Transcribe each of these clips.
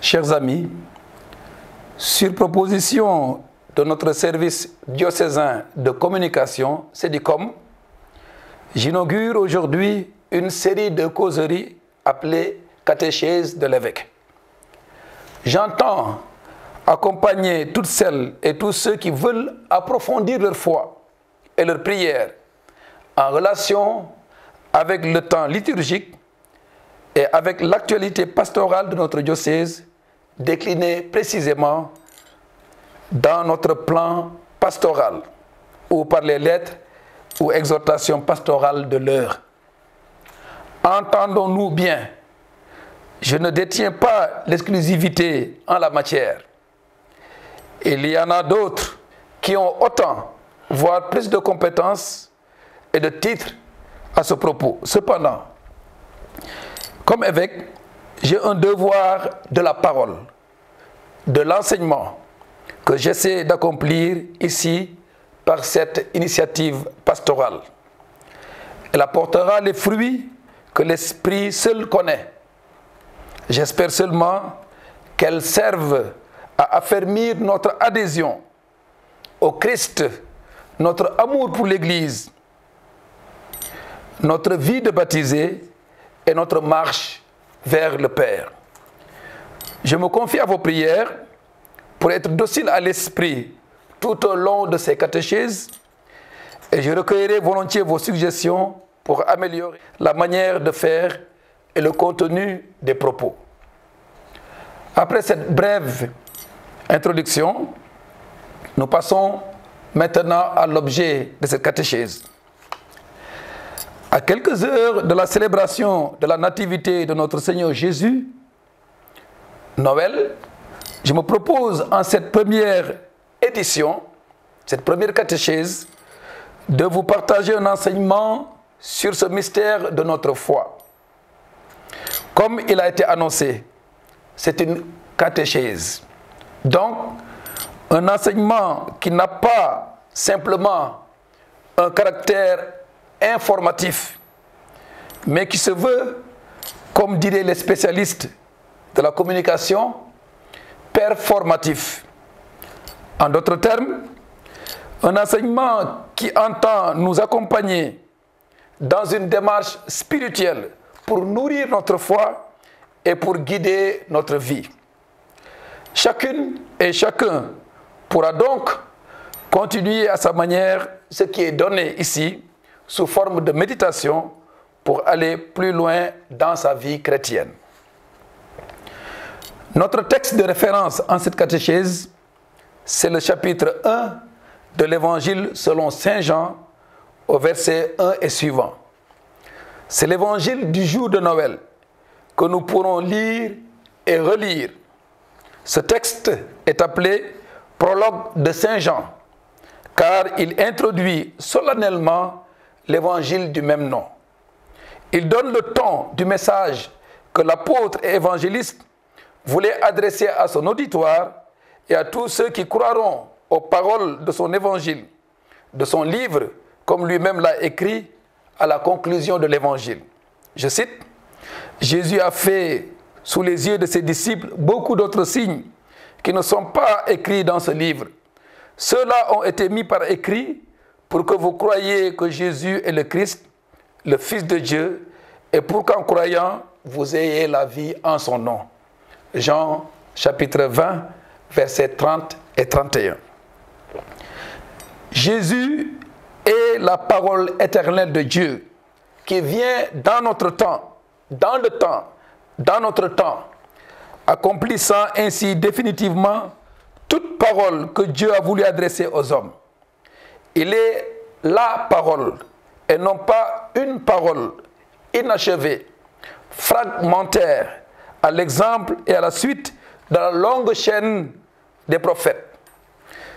Chers amis, sur proposition de notre service diocésain de communication, CEDICOM, j'inaugure aujourd'hui une série de causeries appelée Catéchèse de l'évêque. J'entends accompagner toutes celles et tous ceux qui veulent approfondir leur foi et leur prière en relation avec le temps liturgique et avec l'actualité pastorale de notre diocèse, déclinée précisément dans notre plan pastoral ou par les lettres ou exhortations pastorales de l'heure. Entendons-nous bien, je ne détiens pas l'exclusivité en la matière. Il y en a d'autres qui ont autant, voire plus de compétences et de titres à ce propos. Cependant, comme évêque, j'ai un devoir de la parole, de l'enseignement, que j'essaie d'accomplir ici par cette initiative pastorale. Elle apportera les fruits que l'Esprit seul connaît. J'espère seulement qu'elle serve à affermir notre adhésion au Christ, notre amour pour l'Église, notre vie de baptisé et notre marche vers le Père. Je me confie à vos prières pour être docile à l'Esprit tout au long de ces catéchèses et je recueillerai volontiers vos suggestions pour améliorer la manière de faire et le contenu des propos. Après cette brève introduction, nous passons maintenant à l'objet de cette catéchèse. À quelques heures de la célébration de la nativité de notre Seigneur Jésus, Noël, je me propose en cette première édition, cette première catéchèse, de vous partager un enseignement sur ce mystère de notre foi. Comme il a été annoncé, c'est une catéchèse. Donc, un enseignement qui n'a pas simplement un caractère informatif, mais qui se veut, comme diraient les spécialistes de la communication, performatif. En d'autres termes, un enseignement qui entend nous accompagner dans une démarche spirituelle pour nourrir notre foi et pour guider notre vie. Chacune et chacun pourra donc continuer à sa manière ce qui est donné ici sous forme de méditation pour aller plus loin dans sa vie chrétienne. Notre texte de référence en cette catéchèse, c'est le chapitre 1 de l'Évangile selon Saint Jean, au verset 1 et suivant. C'est l'Évangile du jour de Noël que nous pourrons lire et relire. Ce texte est appelé prologue de Saint Jean, car il introduit solennellement l'évangile du même nom. Il donne le ton du message que l'apôtre et évangéliste voulait adresser à son auditoire et à tous ceux qui croiront aux paroles de son évangile, de son livre, comme lui-même l'a écrit à la conclusion de l'évangile. Je cite, « Jésus a fait sous les yeux de ses disciples beaucoup d'autres signes qui ne sont pas écrits dans ce livre. Ceux-là ont été mis par écrit pour que vous croyiez que Jésus est le Christ, le Fils de Dieu, et pour qu'en croyant, vous ayez la vie en son nom. » Jean chapitre 20, versets 30 et 31. Jésus est la parole éternelle de Dieu qui vient dans notre temps, dans le temps, dans notre temps, accomplissant ainsi définitivement toute parole que Dieu a voulu adresser aux hommes. Il est la parole et non pas une parole inachevée, fragmentaire, à l'exemple et à la suite de la longue chaîne des prophètes.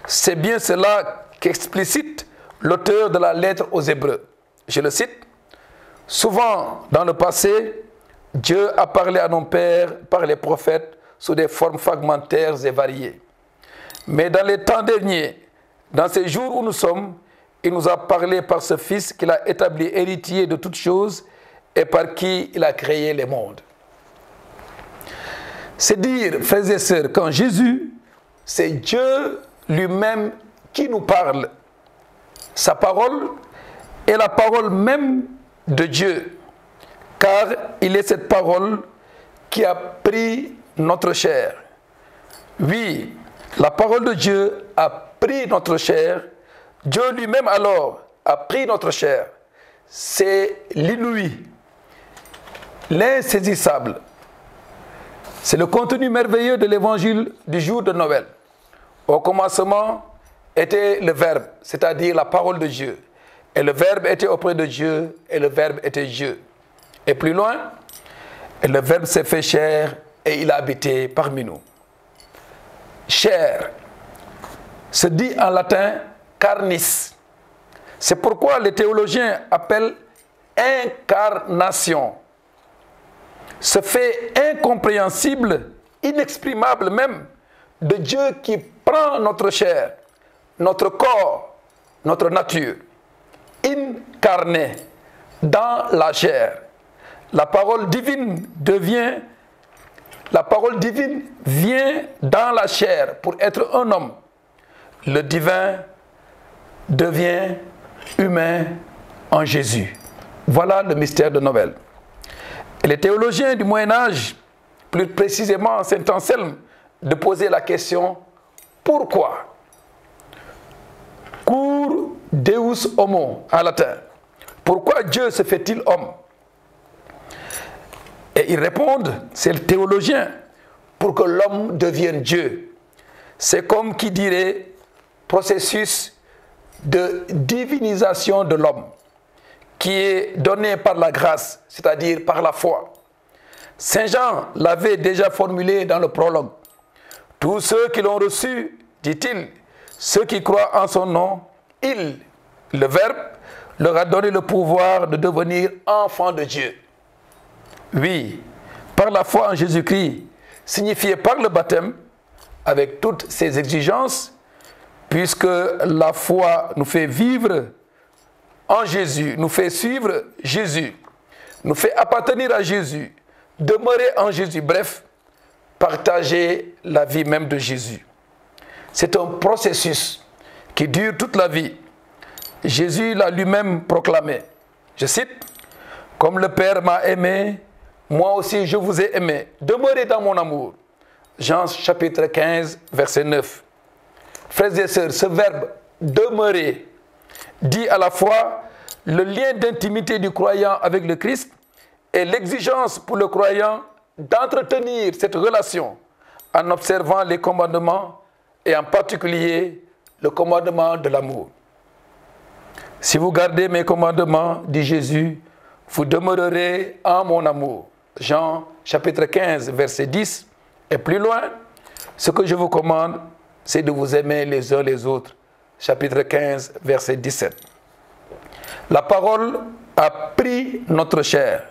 C'est bien cela qu'explicite l'auteur de la lettre aux Hébreux. Je le cite, « Souvent dans le passé, Dieu a parlé à nos pères par les prophètes sous des formes fragmentaires et variées. Mais dans les temps derniers, dans ces jours où nous sommes, il nous a parlé par ce Fils qu'il a établi héritier de toutes choses et par qui il a créé les mondes. » C'est dire, frères et sœurs, qu'en Jésus, c'est Dieu lui-même qui nous parle. Sa parole est la parole même de Dieu, car il est cette parole qui a pris notre chair. Oui, la parole de Dieu a pris notre chair. Dieu lui-même alors a pris notre chair. C'est l'inouï, l'insaisissable. C'est le contenu merveilleux de l'évangile du jour de Noël. Au commencement était le Verbe, c'est-à-dire la parole de Dieu. Et le Verbe était auprès de Dieu, et le Verbe était Dieu. Et plus loin, et le Verbe s'est fait chair, et il a habité parmi nous. Chair se dit en latin carnis. C'est pourquoi les théologiens appellent incarnation. Ce fait incompréhensible, inexprimable même, de Dieu qui prend notre chair, notre corps, notre nature, incarné dans la chair. La parole divine vient dans la chair pour être un homme. Le divin devient humain en Jésus. Voilà le mystère de Noël. Et les théologiens du Moyen-Âge, plus précisément Saint Anselme, de poser la question « Pourquoi » Cur Deus homo en latin. Pourquoi Dieu se fait-il homme? Et ils répondent, c'est le théologien, pour que l'homme devienne Dieu. C'est comme qui dirait processus de divinisation de l'homme, qui est donné par la grâce, c'est-à-dire par la foi. Saint Jean l'avait déjà formulé dans le prologue. Tous ceux qui l'ont reçu, dit-il, ceux qui croient en son nom, il, le Verbe, leur a donné le pouvoir de devenir enfants de Dieu. Oui, par la foi en Jésus-Christ, signifiée par le baptême, avec toutes ses exigences, puisque la foi nous fait vivre en Jésus, nous fait suivre Jésus, nous fait appartenir à Jésus, demeurer en Jésus, bref, partager la vie même de Jésus. C'est un processus qui dure toute la vie. Jésus l'a lui-même proclamé. Je cite, « Comme le Père m'a aimé, moi aussi je vous ai aimé. Demeurez dans mon amour. » Jean chapitre 15, verset 9. Frères et sœurs, ce verbe « demeurer » dit à la fois le lien d'intimité du croyant avec le Christ et l'exigence pour le croyant d'entretenir cette relation en observant les commandements et en particulier le commandement de l'amour. Si vous gardez mes commandements, dit Jésus, vous demeurerez en mon amour. Jean chapitre 15, verset 10. Et plus loin, ce que je vous commande, c'est de vous aimer les uns les autres. Chapitre 15, verset 17. La parole a pris notre chair,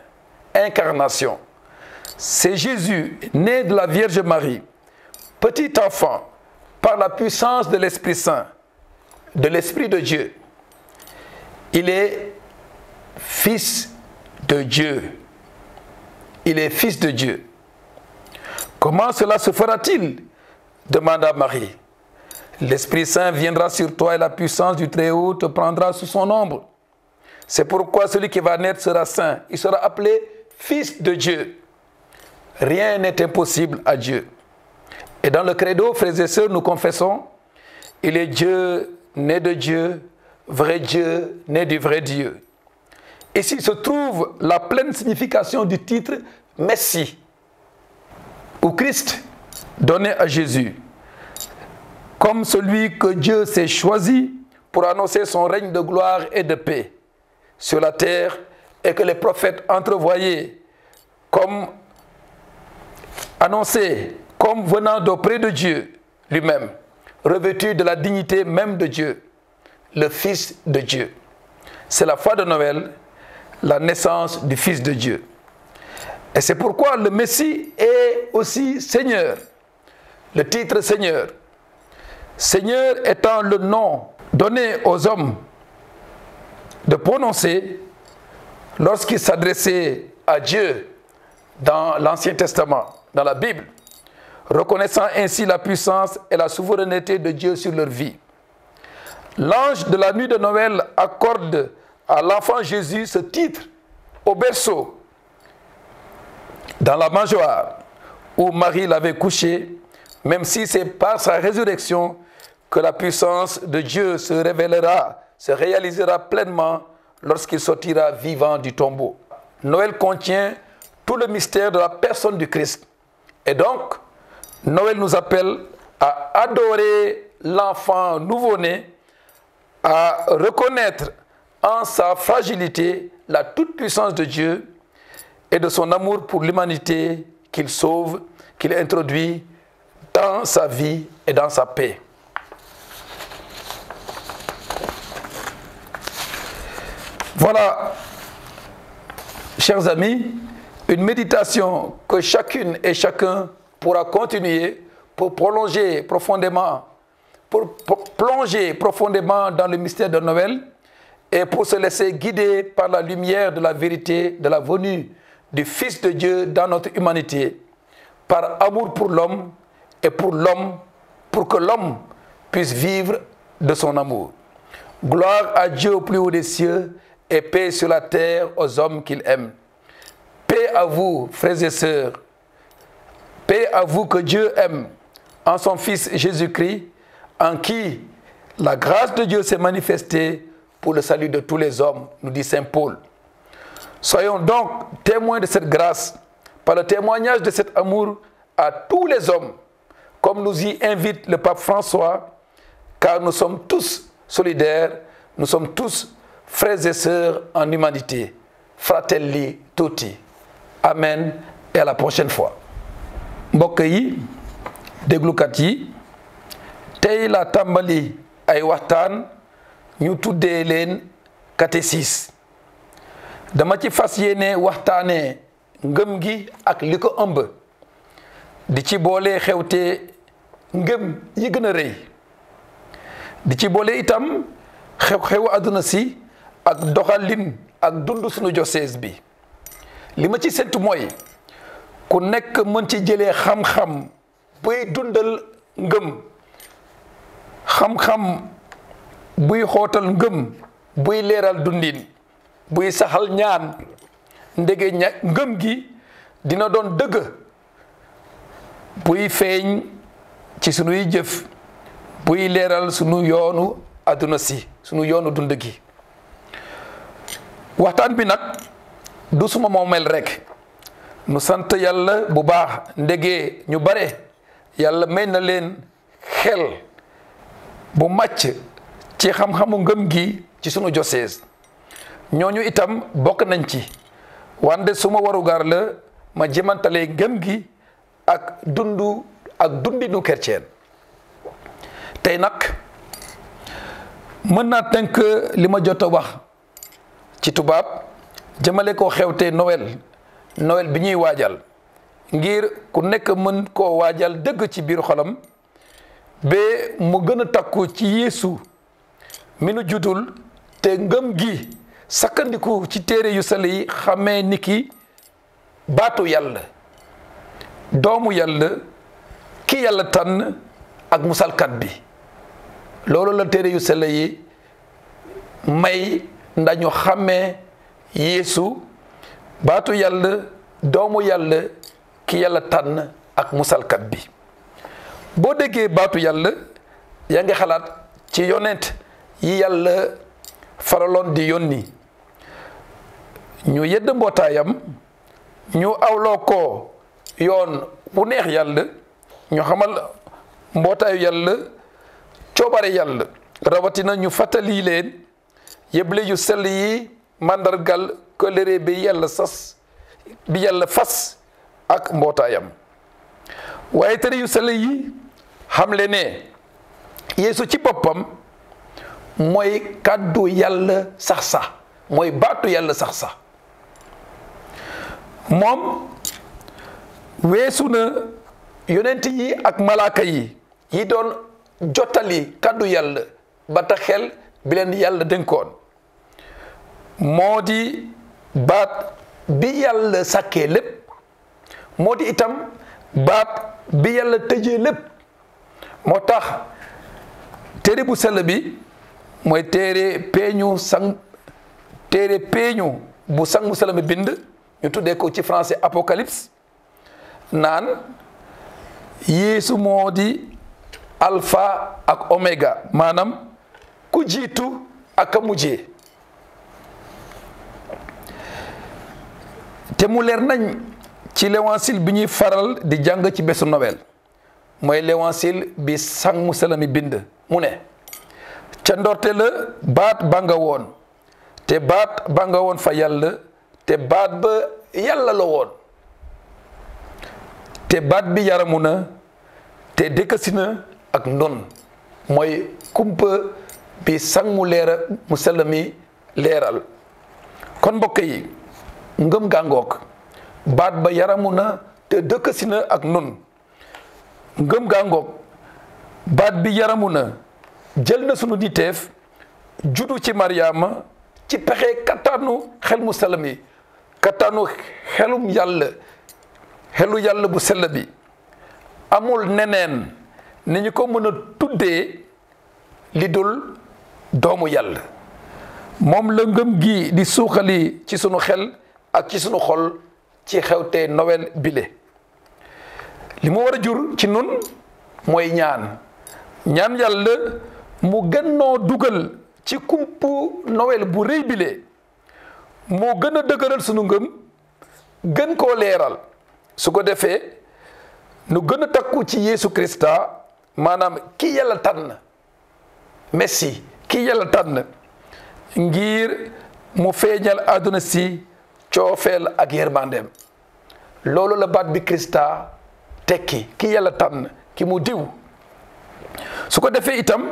incarnation. C'est Jésus, né de la Vierge Marie, petit enfant, par la puissance de l'Esprit Saint, de l'Esprit de Dieu. Il est fils de Dieu. Il est fils de Dieu. Comment cela se fera-t-il? Demanda Marie. L'Esprit Saint viendra sur toi et la puissance du Très-Haut te prendra sous son ombre. C'est pourquoi celui qui va naître sera saint. Il sera appelé fils de Dieu. Rien n'est impossible à Dieu. Et dans le credo, frères et sœurs, nous confessons, il est Dieu, né de Dieu, vrai Dieu, né du vrai Dieu. Ici se trouve la pleine signification du titre Messie, ou Christ, donné à Jésus, comme celui que Dieu s'est choisi pour annoncer son règne de gloire et de paix sur la terre et que les prophètes entrevoyaient comme annoncé, comme venant d'auprès de Dieu lui-même, revêtu de la dignité même de Dieu, le Fils de Dieu. C'est la foi de Noël, la naissance du Fils de Dieu. Et c'est pourquoi le Messie est aussi Seigneur. Le titre Seigneur. Seigneur étant le nom donné aux hommes de prononcer lorsqu'ils s'adressaient à Dieu dans l'Ancien Testament, dans la Bible. reconnaissant ainsi la puissance et la souveraineté de Dieu sur leur vie. L'ange de la nuit de Noël accorde à l'enfant Jésus ce titre au berceau, dans la mangeoire où Marie l'avait couché, même si c'est par sa résurrection que la puissance de Dieu se révélera, se réalisera pleinement lorsqu'il sortira vivant du tombeau. Noël contient tout le mystère de la personne du Christ. Et donc, Noël nous appelle à adorer l'enfant nouveau-né, à reconnaître en sa fragilité la toute-puissance de Dieu et de son amour pour l'humanité qu'il sauve, qu'il introduit dans sa vie et dans sa paix. Voilà, chers amis, une méditation que chacune et chacun pourra continuer pour plonger profondément dans le mystère de Noël et pour se laisser guider par la lumière de la vérité de la venue du Fils de Dieu dans notre humanité, par amour pour l'homme et pour l'homme, pour que l'homme puisse vivre de son amour. Gloire à Dieu au plus haut des cieux et paix sur la terre aux hommes qu'il aime. Paix à vous, frères et sœurs. Paix à vous que Dieu aime en son Fils Jésus-Christ, en qui la grâce de Dieu s'est manifestée pour le salut de tous les hommes, nous dit Saint Paul. Soyons donc témoins de cette grâce par le témoignage de cet amour à tous les hommes, comme nous y invite le pape François, car nous sommes tous solidaires, nous sommes tous frères et sœurs en humanité. Fratelli tutti. Amen et à la prochaine fois. mbokk yi déglukat yi tey la tàmbali ay waxtaan ñu tuddee leen catéchisme dama ci fas yéene waxtaanee ngëm gi ak li ko ëmb di ci boole xewte ngëm yi gën a rëy di ci boole itam xew-xewu àdduna si ak doxalin ak dund sunu diocèse bi li ma ci séntu mooy ku nekk mën ci jëlee xam-xam buy dundal ngëm xam-xam buy xootal ngëm buy leeral dundin buy saxal ñaan ndege ngëm gi dina doon dëgg buy feeñ ci sunuy jëf buy leeral sunu yoonu àdduna si sunu yoonu dund gi waxtaan bi nag du suma moomeel rek nu sant yàlla bu baax ndege ñu bare yàlla may na leen xel bu màcc ci xam-xamu ngëm gi ci sunu diocèse ñooñu itam bokk nañ ci wante suma warugar la ma jëmantale ngëm gi ak dundinu chrétien tey nag mën naa tënk li ma jot a wax ci tubaab jëmale ko xewte Noël bi ñuy waajal ngir ku nekk mën koo waajal dëgg ci biir xolam ba mu gën a takku ci Yeesu mi nu juddul te ngëm gi sakkandiku ci téere yu sell yi xamee ni ki baatu yàlla doomu yàlla ki yàlla tànn ak musalkat bi loolu la téere yu sell yi may ndañu xamee Yeesu baatu yàlla doomu yàlla ki yàlla tànn ak musalkat bi boo déggee baatu yàlla yaa ngi xalaat ci yonent yi yàlla faraloon di yónni ñu yedd mbootaayam ñu awloo ko yoon bu neex yàlla ñu xamal mbootaayu yàlla coobare yàlla rawatina ñu fàttali leen yëble yu sell yi màndargal kóllëre bi yàlla fas ak mbootaayam waaye tere yu sell yi xamle ne Yeesu ci boppam mooy kàddu yàlla sax mooy baatu yàlla sax moom weesu na yonent yi ak malaaka yi doon jottali kàddu yàlla ba tax xel bi leen yàlla dénkoon moo di baat bi yàlla sàkkee lépp moo di itam baat bi yàlla tëjee lépp moo tax téere bu sell bi mooy téere peeñu bu sang mu sell mi bind ñu tuddee ko ci français Apocalypse naan Yeesu moo di alpha ak oméga maanaam ku jiitu ak a mujjee te mu leer nañ ci l'évangile bi ñuy faral di jàng ci bésu Noël mooy l'évangile bi sang mu sell mi bind mu ne ca ndorte la baat ba nga woon te baat ba nga woon fa yàlla te baat ba yàlla la woon te baat bi yaramu na te dëkkasi na ak ndon mooy kumpa bi sang mu sell mi leeral kon mbokk yi ngëm gàngook baat ba yaramu na te dëkkasi na ak ndon ngëm gàngook baat bi yaramu na jël na sunu niteef juddu ci Mariama ci pexe kattanu xel mu sell mi kattanu xelu yàlla bu sell bi amul neneen ni ñu ko mën a tuddee li dul doomu yàlla moom la ngëm gi di suuxali ci sunu xel ak ci sunu xol ci xewte Noël bile li mu war a jur ci nun mooy ñaan yàlla mu gën noo dugal ci kumpu Noël bu rëy bile moo gën a dëgëral sunu ngëm gën koo leeral su ko defee nu gën a takku ci Yeesu Krista maanaam ki yàlla tànn Messi ki yàlla tànn ngir mu feeñal àdduna si coofeel ak yërmandeem loolu la baat bi Krista tekki ki yàlla tànn ki mu diw su ko defee itam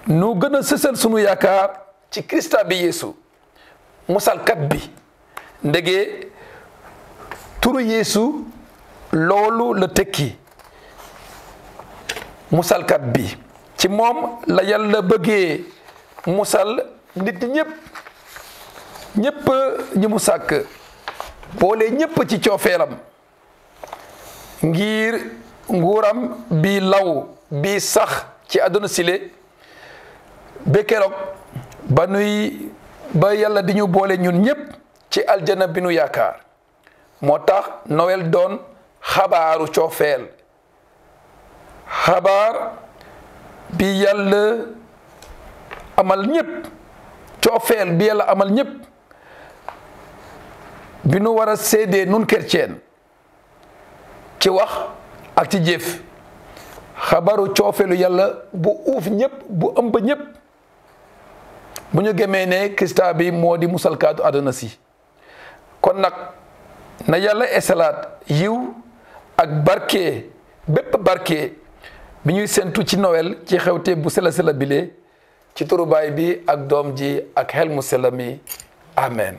nu gën a sësal sunu yaakaar ci Krista bi Yeesu musalkat bi ndege turu Yeesu loolu la tekki musalkat bi ci moom la yàlla bëggee musal nit ñépp ñi mu sàkk boole ñépp ci coofeelam ngir nguuram bi law bi sax ci àdduna sile ba keroog ba yàlla di ñu boole ñun ñépp ci aljana bi nu yaakaar moo tax Noël doon xabaaru coofeel xabaar bi yàlla amal ñépp coofeel bi yàlla amal ñépp bi nu war a seedee nun chrétien ci wax ak ci jëf xabaaru coofeelu yàlla bu uuf ñépp bu ëmb ñépp bu ñu gëmee ne Krista bi moo di musalkaatu àdduna si kon nag na yàlla esalaat yiw ak barke bépp barke bi ñuy sentu ci Noël ci xewte bu sela bile ci turu Baay bi ak doom ji ak xel mu sell mi amen